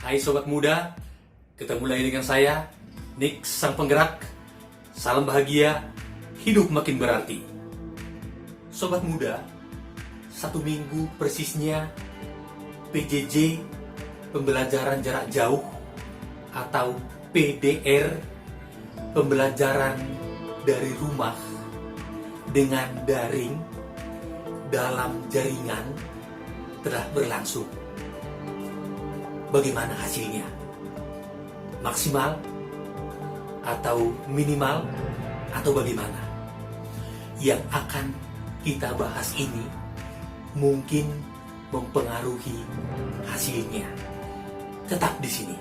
Hai Sobat Muda, ketemu lagi dengan saya, Nick Sang Penggerak. Salam bahagia, hidup makin berarti. Sobat Muda, 1 minggu persisnya PJJ, pembelajaran jarak jauh, atau PDR, pembelajaran dari rumah dengan daring dalam jaringan, telah berlangsung. Bagaimana hasilnya? Maksimal? Atau minimal? Atau bagaimana? Yang akan kita bahas ini mungkin mempengaruhi hasilnya. Tetap di sini.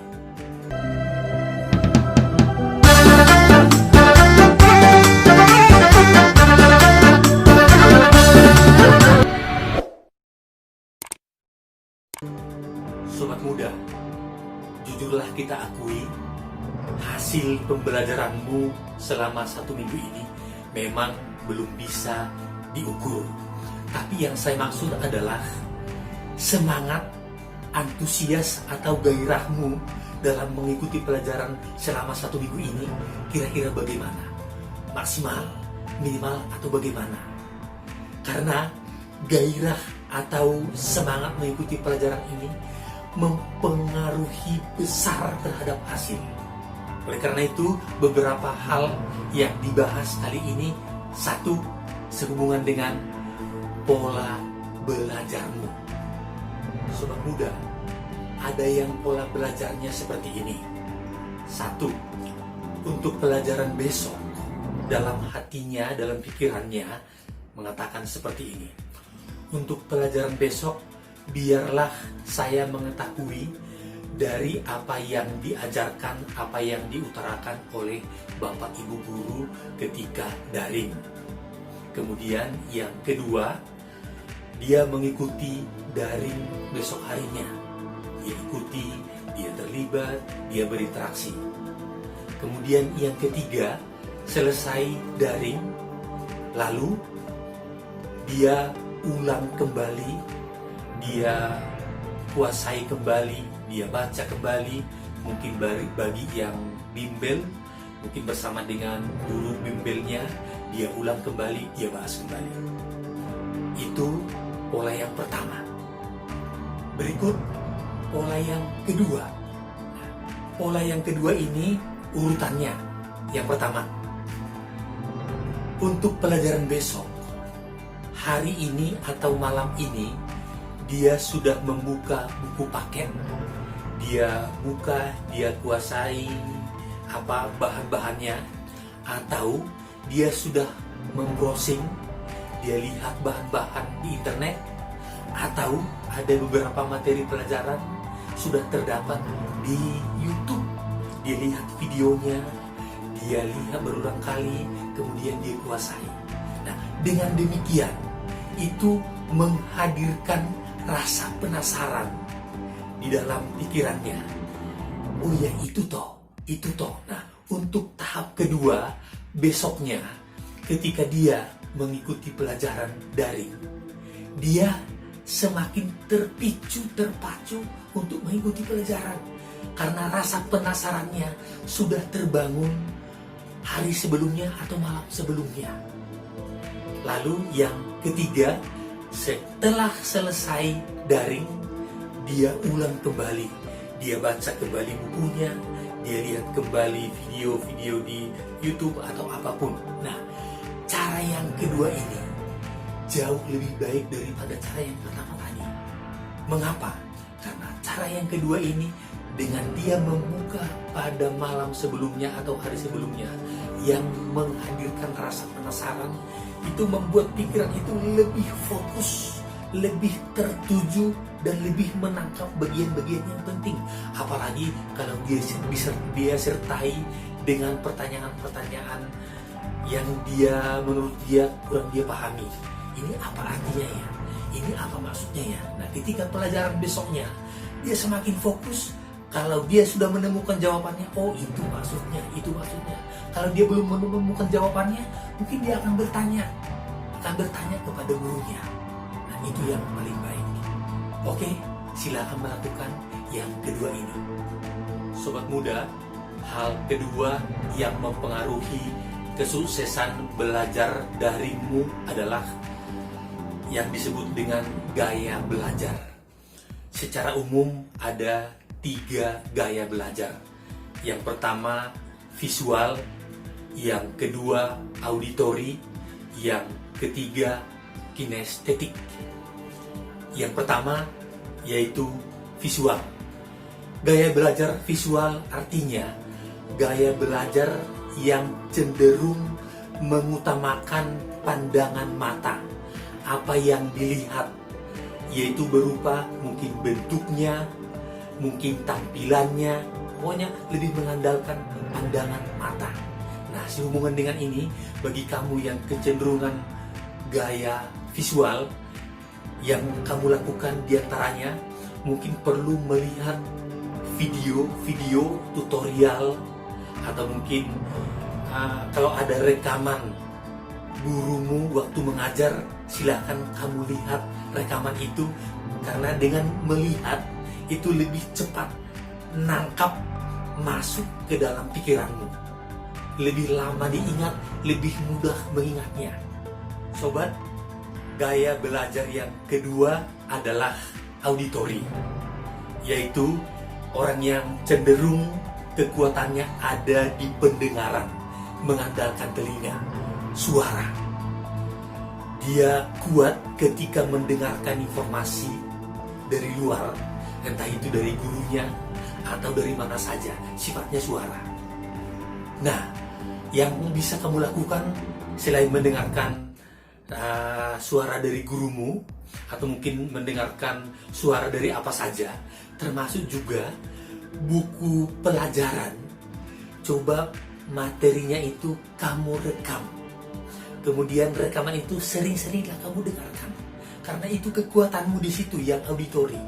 Sobat Muda, jujurlah kita akui, hasil pembelajaranmu selama 1 minggu ini memang belum bisa diukur. Tapi yang saya maksud adalah semangat, antusias atau gairahmu dalam mengikuti pelajaran selama 1 minggu ini kira-kira bagaimana? Maksimal, minimal, atau bagaimana? Karena gairah atau semangat mengikuti pelajaran ini mempengaruhi besar terhadap hasil. Oleh karena itu, beberapa hal yang dibahas kali ini, 1, sehubungan dengan pola belajarmu. Sobat Muda, ada yang pola belajarnya seperti ini. 1, untuk pelajaran besok, dalam hatinya, dalam pikirannya mengatakan seperti ini. Untuk pelajaran besok, biarlah saya mengetahui dari apa yang diajarkan, apa yang diutarakan oleh Bapak Ibu Guru ketika daring. Kemudian yang kedua, dia mengikuti daring besok harinya. Dia ikuti, dia terlibat, dia berinteraksi. Kemudian yang ketiga, selesai daring, lalu dia ulang kembali, dia kuasai kembali, dia baca kembali, mungkin bagi yang bimbel, mungkin bersama dengan guru bimbelnya, dia ulang kembali, dia bahas kembali. Itu pola yang pertama. Berikut pola yang kedua. Pola yang kedua ini urutannya. Yang pertama, untuk pelajaran besok, hari ini atau malam ini, dia sudah membuka buku paket, dia buka, dia kuasai apa bahan-bahannya, atau dia sudah membrowsing, dia lihat bahan-bahan di internet, atau ada beberapa materi pelajaran sudah terdapat di YouTube, dia lihat videonya, dia lihat berulang kali, kemudian dia kuasai. Nah, dengan demikian, itu menghadirkan rasa penasaran di dalam pikirannya. Oh ya, itu toh. Nah, untuk tahap kedua, besoknya ketika dia mengikuti pelajaran daring, dia semakin terpacu untuk mengikuti pelajaran karena rasa penasarannya sudah terbangun hari sebelumnya atau malam sebelumnya. Lalu yang ketiga, setelah selesai daring, dia ulang kembali, dia baca kembali bukunya, dia lihat kembali video-video di YouTube atau apapun. Nah, cara yang kedua ini jauh lebih baik daripada cara yang pertama tadi. Mengapa? Karena cara yang kedua ini, dengan dia membuka pada malam sebelumnya atau hari sebelumnya, yang menghadirkan rasa penasaran, itu membuat pikiran itu lebih fokus, lebih tertuju, dan lebih menangkap bagian-bagian yang penting. Apalagi kalau dia sertai dengan pertanyaan-pertanyaan yang menurut dia kurang dia pahami. Ini apa artinya ya? Ini apa maksudnya ya? Nah, ketika pelajaran besoknya, dia semakin fokus. Kalau dia sudah menemukan jawabannya, oh itu maksudnya, itu maksudnya. Kalau dia belum menemukan jawabannya, mungkin dia akan bertanya kepada gurunya. Nah, itu yang paling baik. Oke, silakan melakukan yang kedua ini. muda, hal kedua yang mempengaruhi kesuksesan belajar darimu adalah yang disebut dengan gaya belajar. Secara umum ada 3 gaya belajar. Yang pertama visual, yang kedua auditori, yang ketiga kinestetik. Yang pertama yaitu visual. Gaya belajar visual artinya gaya belajar yang cenderung mengutamakan pandangan mata, apa yang dilihat, yaitu berupa mungkin bentuknya, mungkin tampilannya, pokoknya lebih mengandalkan pandangan mata. Nah, sehubungan dengan ini, bagi kamu yang kecenderungan gaya visual, yang kamu lakukan diantaranya mungkin perlu melihat video tutorial, atau mungkin kalau ada rekaman gurumu waktu mengajar, silakan kamu lihat rekaman itu, karena dengan melihat itu lebih cepat nangkap masuk ke dalam pikiranmu, lebih lama diingat, lebih mudah mengingatnya. Sobat, gaya belajar yang kedua adalah auditori, yaitu orang yang cenderung kekuatannya ada di pendengaran, mengandalkan telinga, suara. Dia kuat ketika mendengarkan informasi dari luar, entah itu dari gurunya atau dari mana saja, sifatnya suara. Nah, yang bisa kamu lakukan selain mendengarkan suara dari gurumu, atau mungkin mendengarkan suara dari apa saja, termasuk juga buku pelajaran, coba materinya itu kamu rekam. Kemudian rekaman itu sering-seringlah kamu dengarkan, karena itu kekuatanmu di situ yang auditori.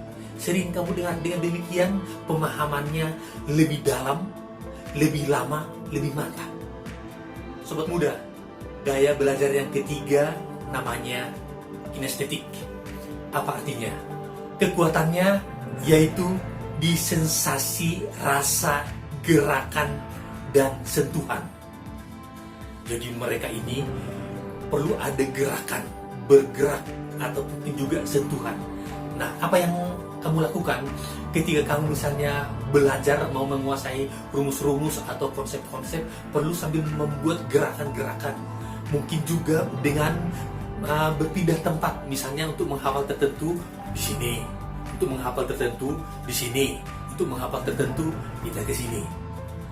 Sering kamu dengar, dengan demikian pemahamannya lebih dalam, lebih lama, lebih mantap. Sobat muda, gaya belajar yang ketiga namanya kinestetik. Apa artinya? Kekuatannya yaitu di sensasi, rasa, gerakan, dan sentuhan. Jadi mereka ini perlu ada gerakan, bergerak, atau mungkin juga sentuhan. Nah, apa yang kamu lakukan ketika kamu misalnya belajar mau menguasai rumus-rumus atau konsep-konsep, perlu sambil membuat gerakan-gerakan. Mungkin juga dengan berpindah tempat, misalnya untuk menghafal tertentu di sini, untuk menghafal tertentu di sini, untuk menghafal tertentu kita ke sini.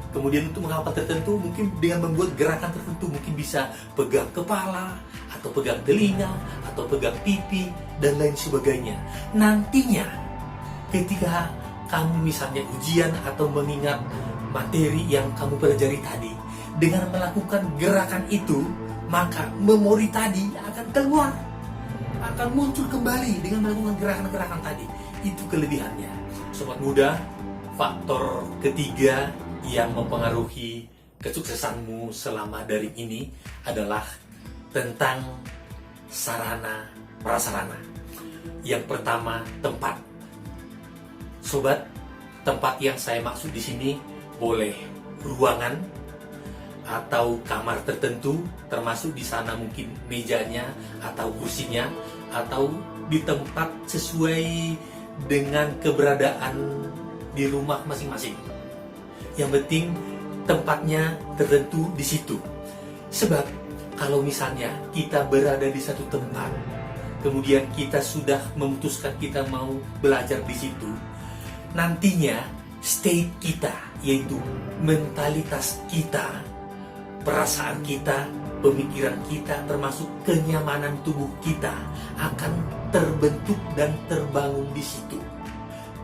Kemudian untuk menghafal tertentu mungkin dengan membuat gerakan tertentu, mungkin bisa pegang kepala, atau pegang telinga, atau pegang pipi, dan lain sebagainya. Nantinya ketika kamu misalnya ujian atau mengingat materi yang kamu pelajari tadi, dengan melakukan gerakan itu, maka memori tadi akan keluar, akan muncul kembali dengan melakukan gerakan-gerakan tadi. Itu kelebihannya. Sobat muda, faktor ketiga yang mempengaruhi kesuksesanmu selama daring ini adalah tentang sarana prasarana. Yang pertama, tempat. Sobat, tempat yang saya maksud di sini boleh ruangan atau kamar tertentu, termasuk di sana mungkin mejanya atau kursinya, atau di tempat sesuai dengan keberadaan di rumah masing-masing. Yang penting tempatnya tertentu di situ. Sebab kalau misalnya kita berada di satu tempat, kemudian kita sudah memutuskan kita mau belajar di situ, nantinya state kita, yaitu mentalitas kita, perasaan kita, pemikiran kita, termasuk kenyamanan tubuh kita akan terbentuk dan terbangun di situ.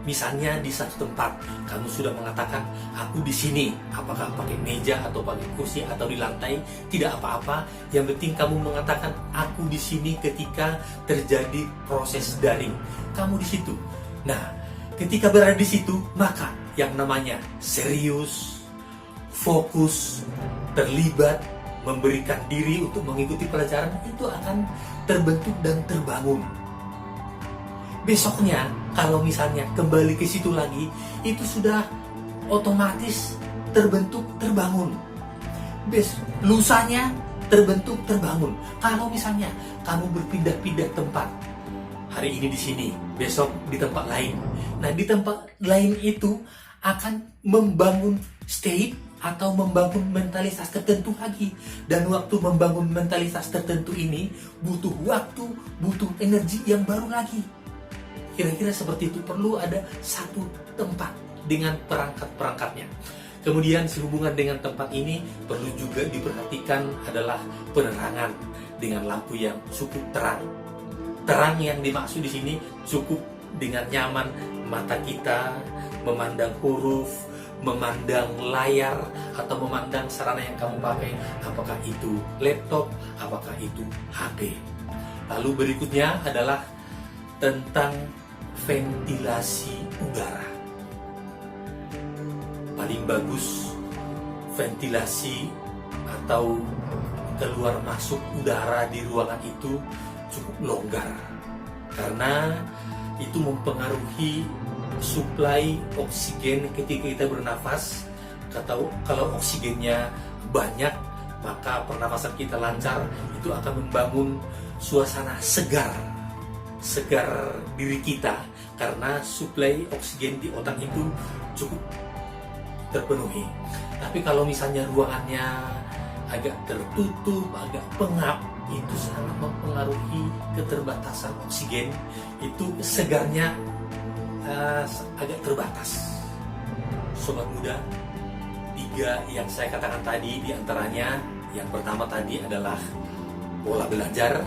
Misalnya di satu tempat kamu sudah mengatakan, aku di sini, apakah pakai meja atau pakai kursi atau di lantai, tidak apa-apa. Yang penting kamu mengatakan, aku di sini ketika terjadi proses daring. Kamu di situ. Nah, ketika berada di situ, maka yang namanya serius, fokus, terlibat, memberikan diri untuk mengikuti pelajaran itu akan terbentuk dan terbangun. Besoknya, kalau misalnya kembali ke situ lagi, itu sudah otomatis terbentuk, terbangun. Lusanya terbentuk, terbangun. Kalau misalnya kamu berpindah-pindah tempat, hari ini di sini, besok di tempat lain. Nah, di tempat lain itu akan membangun state atau membangun mentalitas tertentu lagi. Dan waktu membangun mentalitas tertentu ini butuh waktu, butuh energi yang baru lagi. Kira-kira seperti itu, perlu ada satu tempat dengan perangkat-perangkatnya. Kemudian sehubungan dengan tempat ini perlu juga diperhatikan adalah penerangan dengan lampu yang cukup terang. Terang yang dimaksud di sini cukup dengan nyaman mata kita memandang huruf, memandang layar, atau memandang sarana yang kamu pakai, apakah itu laptop, apakah itu HP. Lalu berikutnya adalah tentang ventilasi udara. Paling bagus ventilasi atau keluar masuk udara di ruangan itu cukup longgar, karena itu mempengaruhi suplai oksigen ketika kita bernafas. Kalau oksigennya banyak, maka pernafasan kita lancar, itu akan membangun suasana segar diri kita, karena suplai oksigen di otak itu cukup terpenuhi. Tapi kalau misalnya ruangannya agak tertutup, agak pengap, itu sangat mempengaruhi keterbatasan oksigen, itu segarnya agak terbatas. Sobat muda, 3 yang saya katakan tadi, diantaranya yang pertama tadi adalah pola belajar,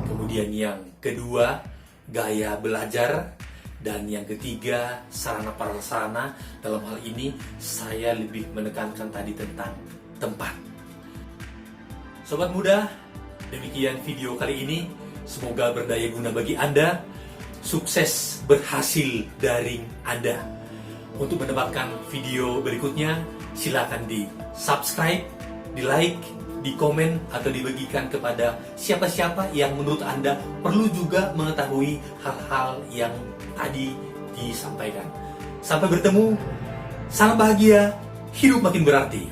kemudian yang kedua gaya belajar, dan yang ketiga sarana prasarana. Dalam hal ini saya lebih menekankan tadi tentang tempat. Sobat muda, demikian video kali ini, semoga berdaya guna bagi Anda. Sukses berhasil daring Anda. Untuk mendapatkan video berikutnya, silakan di subscribe, di like, di komen, atau dibagikan kepada siapa-siapa yang menurut Anda perlu juga mengetahui hal-hal yang tadi disampaikan. Sampai bertemu, salam bahagia, hidup makin berarti.